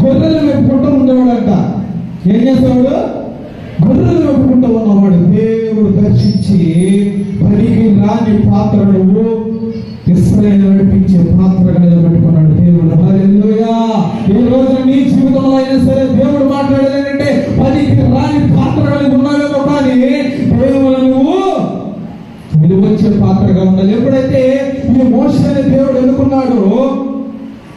గొర్రెలు మెప్పుకుంటూ ఉండేవాడంట. ఏం చేసేవాడు? గొర్రెలు మెప్పుకుంటూ ఉన్నవాడు. దేవుడు దర్శించి పనికి రాని పాత్రను ఇశ్రాయేలు నడిపించే పాత్రగా నిలబెట్టుకున్నాడు దేవుడు. హల్లెలూయా. ఈ రోజు నీ జీవితంలో అయినా సరే దేవుడు మాట్లాడేదంటే పనికి రాని పాత్రగా ఉన్నావేమో, కానీ దేవుడు నువ్వు విలువచ్చే పాత్రగా ఉండాలి. ఎప్పుడైతే ఈ మోషేని దేవుడు ఎన్నుకున్నాడో,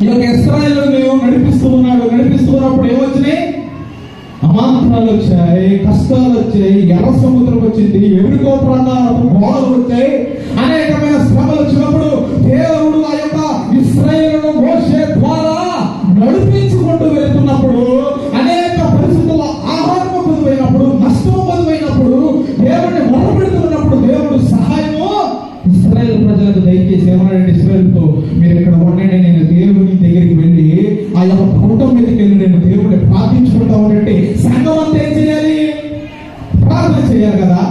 ఈ యొక్క ఇశ్రాయేలును నడిపిస్తున్నప్పుడు ఏమొచ్చినాయి? అమాంతరాలు వచ్చాయి, కష్టాలు వచ్చాయి, ఎర్ర సముద్రం వచ్చింది, ఎవరికో ప్రాంతాలకు గోడలు వచ్చాయి, అనేకమైన శ్రమలు వచ్చినప్పుడు దేవుడు ఆ యొక్క ఇశ్రాయేలును మోషే ద్వారా నడిపించుకుంటూ వెళ్తున్నప్పుడు, అనేక పరిస్థితుల్లో ఆహారం పొందుపోయినప్పుడు, నష్టం పొందుపోయినప్పుడు, దేవుడిని మొరపెడుతున్నప్పుడు దేవుడు సహాయము ఇశ్రాయేలు ప్రజలకు దయచేసి ఏమన్నాడంటే, ఇశ్రాయేలుతో మీరు ఇక్కడ ఉండండి, నేను దేవుని దగ్గరికి వెళ్ళి ఆ యొక్క కుటుంబం మీదకి వెళ్ళి నేను దేవుడిని ప్రార్థించుకుంటా ఉండండి. సంఘం అంతా ఏం చేయాలి? ప్రార్థన చేయాలి కదా.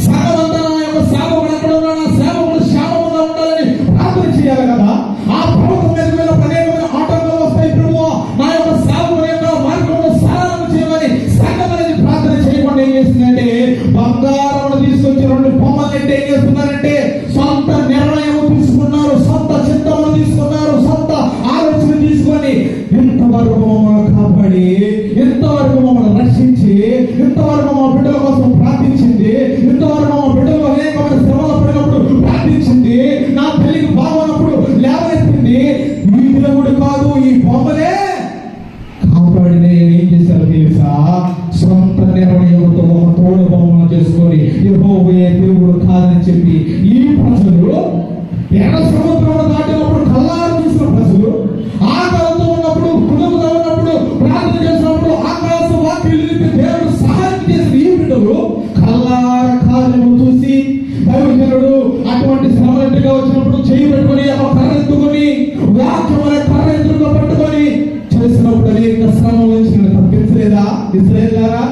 సంఘం అంతా నా యొక్క సేవకుడు ఎక్కడ ఉన్నాడు, సేవకుడు క్షేమంగా ఉండాలని ప్రార్థన చేయాలి కదా. ఆ ప్రభుత్వం మీద అనేకమైన ఆటంకాలు వస్తాయి, ప్రభు నా యొక్క సేవకుడు యొక్క మార్గంలో సహాయం చేయమని సంఘం అనేది ప్రార్థన చేయకుండా ఏం చేస్తుందంటే, బంగారం తీసుకొచ్చి 2 బొమ్మలు అంటే ఏం చేస్తున్నారంటే సొంత నిర్ణయం తీసుకున్నారు, సొంత చిత్తములు తీసుకున్నారు, సొంత ఆలోచన తీసుకొని ఇంతవరకు మమ్మల్ని కాపాడి, ఇంతవరకు మమ్మల్ని రక్షించి, ఇంతవరకు మా బిడ్డల కోసం ప్రార్థించింది, ఇంతవరకు మా బిడ్డలు అనేకమైన శ్రమలు పడినప్పుడు ప్రార్థించింది, నా పెళ్లికి బాగున్నప్పుడు లేవనెత్తింది, ఈ దేవుడు కాదు ఈ బొమ్మలే కాపాడిన ఏం చేశారు తెలుసా? సొంత నిర్ణయంతో ఒక తోడు బొమ్మను చేసుకొని యెహోవా దేవుడు కాదని చెప్పి ఈ ప్రజలు ఎర్ర సముద్రంలో దాటినప్పుడు కల్లారు చూసిన ప్రజలు, ఆకలితో ఉన్నప్పుడు, కుటుంబంలో ఉన్నప్పుడు, ప్రార్థన చేసినప్పుడు ఆకాశ వాక్యం నిలిపి దేవుడు సహాయం చేసిన ఈ బిడ్డలు కల్లార కార్యము చూసి దైవజనుడు అటువంటి శ్రమలంటిగా వచ్చినప్పుడు చేయి పెట్టుకొని కర్ర ఎత్తుకొని వాక్యం అనే కర్ర ఎత్తుగా పట్టుకొని చేసినప్పుడు అనేక శ్రమల నుంచి నేను తప్పించలేదా ఇశ్రాయేలులారా?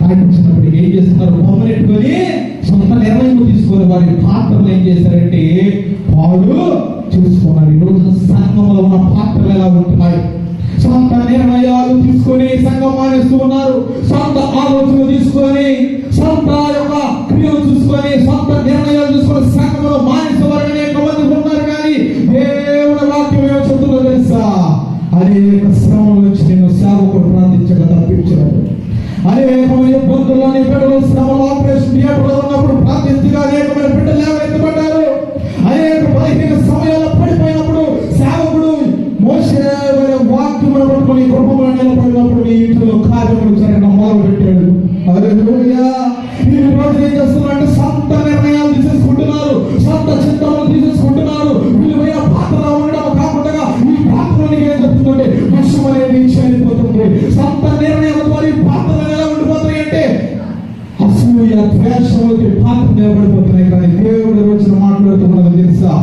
పాటించినప్పుడు ఏం చేస్తున్నారు? బొమ్మనెట్టుకొని సొంత నిర్ణయం తీసుకొని వారి పాత్రలు ఏం చేశారంటే పాలు చూసుకున్నారు. ఈ రోజు సంఘంలో ఉన్న పాత్రలు ఎలా ఉంటున్నాయి? సొంత నిర్ణయాలు తీసుకొని సంఘం మానేస్తూ ఉన్నారు. సొంత ఆలోచన తీసుకొని, సొంత యొక్క క్రియలు చూసుకొని, సొంత నిర్ణయాలు చూసుకొని సంఘంలో మానేసే వారు అనేక మంది ఉన్నారు. కానీ దేవుడి వాక్యం ఏమో చెప్తుందో తెలుసా? అనేక శ్రమల నుంచి నేను సేవకుడు ప్రార్థించక తప్పించాడు. అనేకమైన ఇబ్బందుల్లోని బిడ్డలు శ్రమలు ఆపరేషన్ థియేటర్లో ఉన్నప్పుడు ప్రార్థించగా అనేకమైన బిడ్డలు లేవనెత్తబడ్డారు. అనేక బలహీన సమయాల్లో పడిపోయినప్పుడు సేవకుడు మోషే వాక్యమును పట్టుకొని కుటుంబంలో నిలబడినప్పుడు ఈ ఇంట్లో కార్యములు జరగడం మొదలుపెట్టాడు. హల్లెలూయా. ఈ రోజు ఏం చేస్తున్నారంటే సొంత నిర్ణయాలు తీసేసుకుంటున్నారు, సొంత చిత్తములు తీసేసుకుంటున్నారు. విలువైన పాత్రలో ఉండడం కాకుండా ఈ పాత్రలోనికి ఏం చెప్తుందంటే విషయం అనేది చేరిపోతుంది. సొంత నిర్ణయం ద్వారా ఈ పాత్రలు ఎలా ఉండిపోతాయి అంటే అసూయ, ద్వేషములకి పాత్ర నిలబడిపోతున్నాయి. కానీ దేవుడు రోజున మాట్లాడుతున్నది తెలుసా?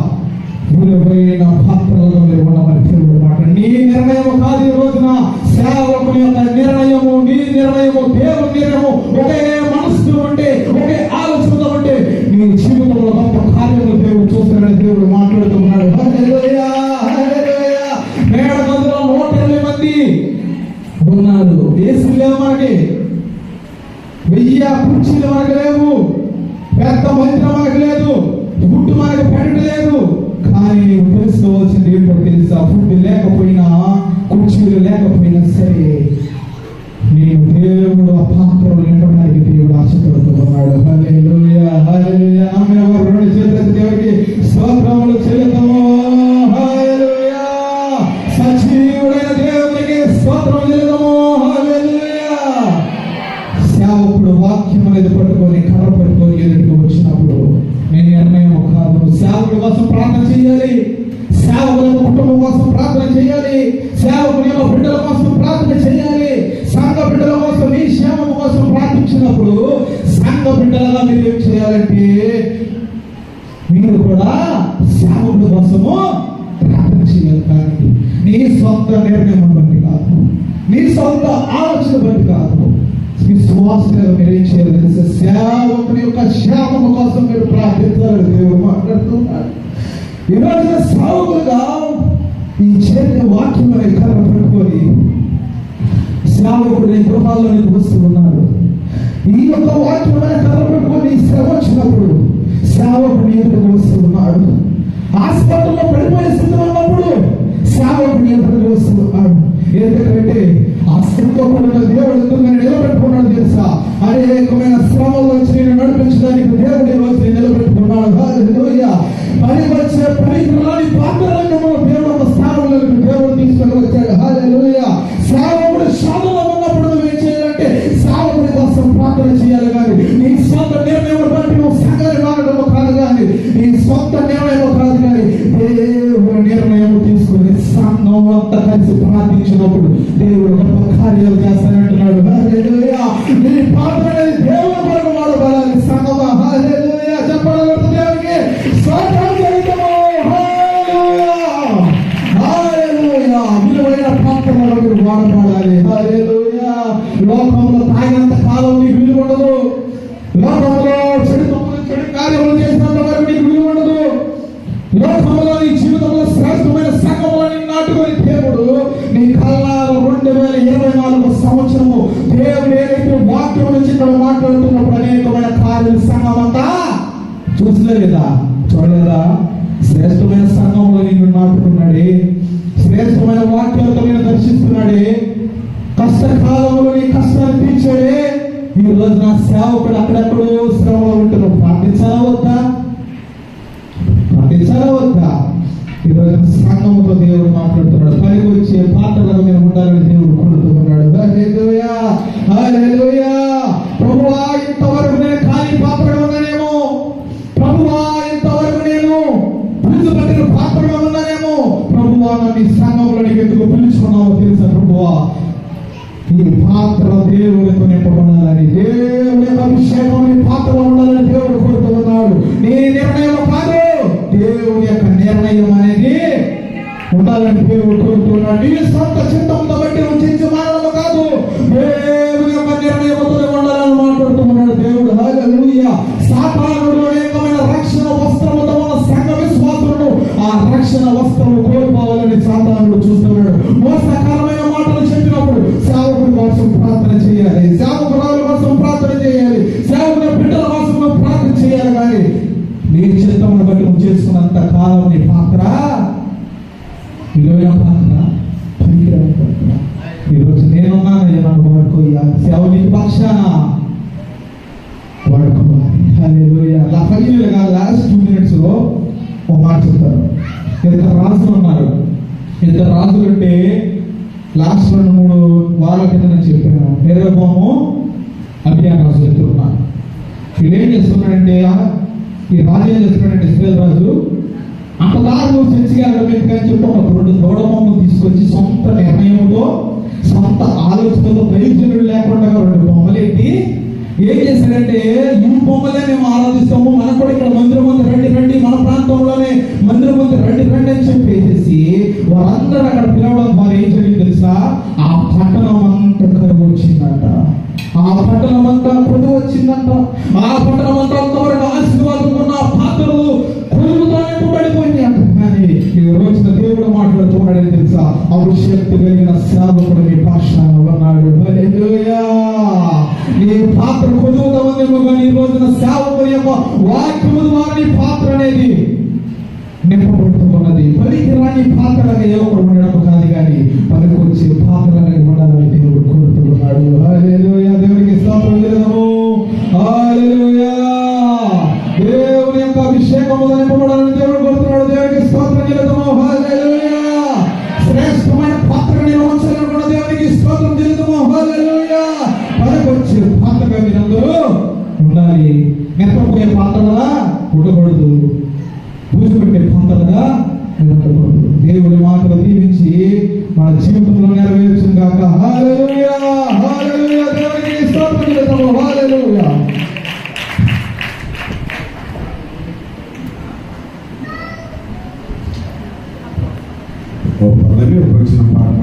విలువైన పాత్రలో ఉండమని దేవుడు మాట. నీ నిర్ణయం కాదు ఈ రోజున సేవకుని యొక్క నిర్ణయము, నీ నిర్ణయము, దేవుని నిర్ణయము ఒకే మనసుతో ఉంటే, ఒకే ఆలోచనతో ఉంటే నీ జీవితంలో గొప్ప కార్యము దేవుడు చూస్తాడని దేవుడు మాట్లాడుతున్నాడు. హల్లెలూయా, హల్లెలూయా. మేడ గదిలో 120 మంది ఉన్నారు. ఏసీ లేవు మనకి, 1000 కుర్చీలు మనకు లేవు, పెద్ద మందిరం మనకు లేదు, ఫుడ్ మనకు పెట్టలేదు. కానీ నీవు తెలుసుకోవాల్సింది ఏంటో తెలుసా? ఫుడ్ లేకపోయినా, కుర్చీలు లేకపోయినా సరే నీవు దేవుడు ఆ పాత్రలు నింపడానికి దేవుడు ఆశపడుతూ ఉన్నాడు. హల్లెలూయా, హల్లెలూయా. నమ్మిన వారు 2 చేతులెత్తి దేవుడికి స్తోత్రములు చెల్లిద్దాము. హల్లెలూయా. సజీవుడైన దేవునికి స్తోత్రం చెల్లిద్దాము. హల్లెలూయా. సేవకుడు వాక్యం అనేది పట్టుకొని, కర్ర పట్టుకొని ఎదుటికి వచ్చినప్పుడు నీ నిర్ణయం కాదు. సేవకుడి కోసం ప్రార్థన చేయాలి, సేవకుల కుటుంబం కోసం ప్రార్థన చేయాలి, సేవకుని యొక్క బిడ్డల కోసం ప్రార్థన చేయాలి. సంఘ బిడ్డల కోసం, నీ క్షేమం కోసం ప్రార్థించినప్పుడు సంఘ బిడ్డలుగా మీరు ఏం చేయాలంటే మీరు కూడా సేవకుడి కోసము ప్రార్థన చేయాలి. కానీ నీ సొంత నిర్ణయం బట్టి కాదు, నీ సొంత ఆలోచన బట్టి కాదు. విశ్వాసంగా మీరు ఏం చేయాలి తెలిసే, సేవకుని యొక్క క్షేమం కోసం మీరు ప్రార్థించాలని దేవుడు మాట్లాడుతున్నారు. ఈరోజు సేవకులుగా ఈ చేతి వాక్యం కర్ర పెట్టుకొని సేవకుడు గృహాల్లోనికి వస్తూ ఉన్నారు. ఈ యొక్క వాక్యం కర్ర పెట్టుకొని శ్రమ వచ్చినప్పుడు సేవకుడు ఎదురుకు వస్తూ ఉన్నాడు. హాస్పిటల్లో పడిపోయే స్థితి ఉన్నప్పుడు సేవకుడు ఎదురుకు వస్తూ ఉన్నాడు. ఎందుకంటే ఆ స్థితితో కూడా దేవుడు ఎందుకు నిలబెట్టుకున్నాడు తెలుసా? అనేకమైన శ్రమల్లో వచ్చి నేను నడిపించడానికి దేవుడు ఈ రోజు నిలబెట్టుకున్నాడు. హల్లెలూయా. పని వచ్చే పనికిరాని పాత్రలను దేవుడు ఒక స్థానంలోకి దేవుడు తీసుకొని వచ్చాడు. హల్లెలూయా. సేవకుడు శ్రమలో ఉన్నప్పుడు నువ్వు ఏం చేయాలంటే సేవకుడి కోసం ప్రార్థన చేయాలి. కానీ నీ సొంత నిర్ణయం బట్టి నువ్వు సంఘాన్ని మారడము కాదు, కానీ నీ సొంత నిర్ణయం కాదు, కానీ దేవుడు నిర్ణయం తీసుకుని సంఘం అంతా కలిసి ప్రార్థించినప్పుడు దేవుడు గొప్ప కార్యాలు చేస్తానంటున్నాడు. హల్లెలూయా. నీ పాత్ర అనేది దేవుడు కొరకు వాడబడాలి. సంఘమా హల్లెలూయా. చెప్పగలుగుతా దేవునికి స్తోత్రం చెల్లిద్దాము. హల్లెలూయా. హల్లెలూయా. విలువైన పాత్రలో మీరు వాడబడాలి. హల్లెలూయా. లోకంలో తాగినంత కాలం నీకు విలువ ఉండదు. లోకంలో చెడు కార్యములు చేసినంత వరకు నీకు విలువ ఉండదు. లోకంలో నీ జీవితంలో శ్రేష్టమైన సంఘంలో నాటుకొని దేవుడు నీ కళ్ళారు 2024 సంవత్సరము దేవుడు ఏదైతే వాక్యం నుంచి ఇక్కడ మాట్లాడుతున్నప్పుడు అనేకమైన కార్యాలు సంఘం అంతా చూసలేదా, చూడలేదా? శ్రేష్టమైన సంఘంలో నిన్ను నాటుకున్నాడే, శ్రేష్టమైన వాక్యాలతో నేను దర్శిస్తున్నాడే, కష్టకాలంలో నీ కష్టాలు తీర్చాడే. ఈ రోజు నా సేవకుడు అక్కడెక్కడో శ్రమలో ఉంటున్నావు. ప్రార్థించాలా వద్దా? ప్రార్థించాలా వద్దా? ఈరోజు సంఘంతో దేవుడు మాట్లాడుతున్నాడు. పనికి వచ్చే పాత్రలుగా మీరు ఉండాలని దేవుడు కోరుతున్నాడు. హల్లెలూయా. హల్లెలూయా. ప్రభువా, ఇంతవరకు నేను ఖాళీ పాత్రగా ఉన్నానేమో, ప్రభువా ఇంతవరకు నేను పిలుచుబట్టిన పాత్రగా ఉన్నానేమో, ప్రభువా నన్ను సంఘంలో నీకు ఎందుకు పిలుచుకున్నావో తెలుసా? ప్రభువా ఈ పాత్ర దేవుడితో నింపబడాలని, దేవుడి యొక్క అభిషేకం నీ పాత్రలో ఉండాలని దేవుడు కోరుతున్నాడు. నీ నిర్ణయం కాదు, దేవుడి యొక్క నిర్ణయం అనేది ఉండాలని దేవుడు కోరుతున్నాడు. నీ సొంత చిత్తంతో బట్టి నువ్వు చేసే మానవ కాదు, దేవుడి యొక్క నిర్ణయంతో ఉండాలని మాట్లాడుతున్నాడు దేవుడు. హల్లెలూయా. సాతానుడు అనేకమైన రక్షణ వస్త్రముతో ఉన్న సంఘ విశ్వాసులను ఆ రక్షణ వస్త్రము కోల్పోవాలని సాతానుడు చూస్తున్నాడు. మోసకరమైన మాటలు చెప్పినప్పుడు సేవకుడి కోసం ప్రార్థన చేయాలి, సేవకురాల కోసం ప్రార్థన చేయాలి, సేవకుల బిడ్డల కోసం ప్రార్థన చేయాలి. కానీ నీ చిత్తమును బట్టి నువ్వు చేసుకున్నంత కాలం నీ పాత్ర విలువైన పాత్ర, పనికిరాని పాత్ర. ఈరోజు నేనున్నాను వాడుకో, సేవ నీ పక్షాన వాడుకోవాలి. హల్లెలూయా. అలా ఫైనల్ గా లాస్ట్ 2 minutes లో ఒక మాట చెప్తారు. ఇద్దరు రాజులు ఉన్నారు. ఇద్దరు రాజులు అంటే లాస్ట్ 2-3 వారాల కింద నేను చెప్పాను. యెరోబోము, అబీయా రాజులు ఇద్దరు ఉన్నారు. వీళ్ళు ఏం చేస్తున్నాడంటే, ఈ రాజు ఏం చేస్తున్నాడంటే ఇశ్రాయేల్ రాజు అంతదారు చర్చిగా ఎందుకని చెప్పి ఒక 2 దూడబొమ్మలు తీసుకొచ్చి సొంత నిర్ణయంతో సొంత ఆలోచనతో ప్రయోజనం లేకుండా 2 బొమ్మలేంటి ఏం చేశారంటే, ఈ బొమ్మలే మేము ఆరాధిస్తాము, మనకు కూడా ఇక్కడ మందిరం ఉంది, రండి మన ప్రాంతంలోనే మందిరం ఉంది, రండి అని చెప్పేసి వారందరూ అక్కడ పిలవడం ద్వారా ఏం జరిగింది తెలుసా? ఆ పట్టణం అంతా కరువు వచ్చిందంట, ఆ పట్టణం అంతా కొడుకు వచ్చిందంట, ఆ పట్టణం అంతా అంతవరకు ఆశీర్వాదం ఉన్న పాత్రలు కొడుకుతోనే పడిపోయింది అంట. కానీ ఈ రోజున దేవుడు మాట్లాడుతున్నాడని తెలుసా? అభిషేక్తి కలిగిన సేవకుడు మీ పక్షాన ఉన్నాడు. హల్లెలూయా. నీ పాత్ర కొడుకుతా ఉందేమో, కానీ ఈ రోజున సేవకుడి యొక్క వాక్యము ద్వారా నీ పాత్ర అనేది నింపబడుతున్నది. పనికి రాని పాత్రగా ఎవరు ఉండడం కాదు, కానీ పనికి వచ్చే పాత్రగా ఉండాలని దేవుడు కోరుతున్నాడు. హల్లెలూయా. దేవునికి స్తోత్రం చేద్దాము. హల్లెలూయా. దేవుని యొక్క అభిషేకము నింపబడాలని దేవుడు కోరుతున్నాడు. దేవునికి స్తోత్రం చేద్దాము. హల్లెలూయా. శ్రేష్టమైన పాత్రగా నిర్వహించాలని కూడా దేవునికి స్తోత్రం చేద్దాము. హల్లెలూయా. పనికి వచ్చే పాత్రగా మీరందరూ ఉండాలి. నింపబోయే పాత్రగా ఉండకూడదు, పూజపెట్టే పాత్రగా ఉండకూడదు. దేవుడి మాటలు దీవించి మన జీవితంలో నెరవేర్చును గాక. హల్లెలూయా. హల్లెలూయా. దేవునికి స్తోత్రం చేద్దాము. హల్లెలూయా. వచ్చిన పాట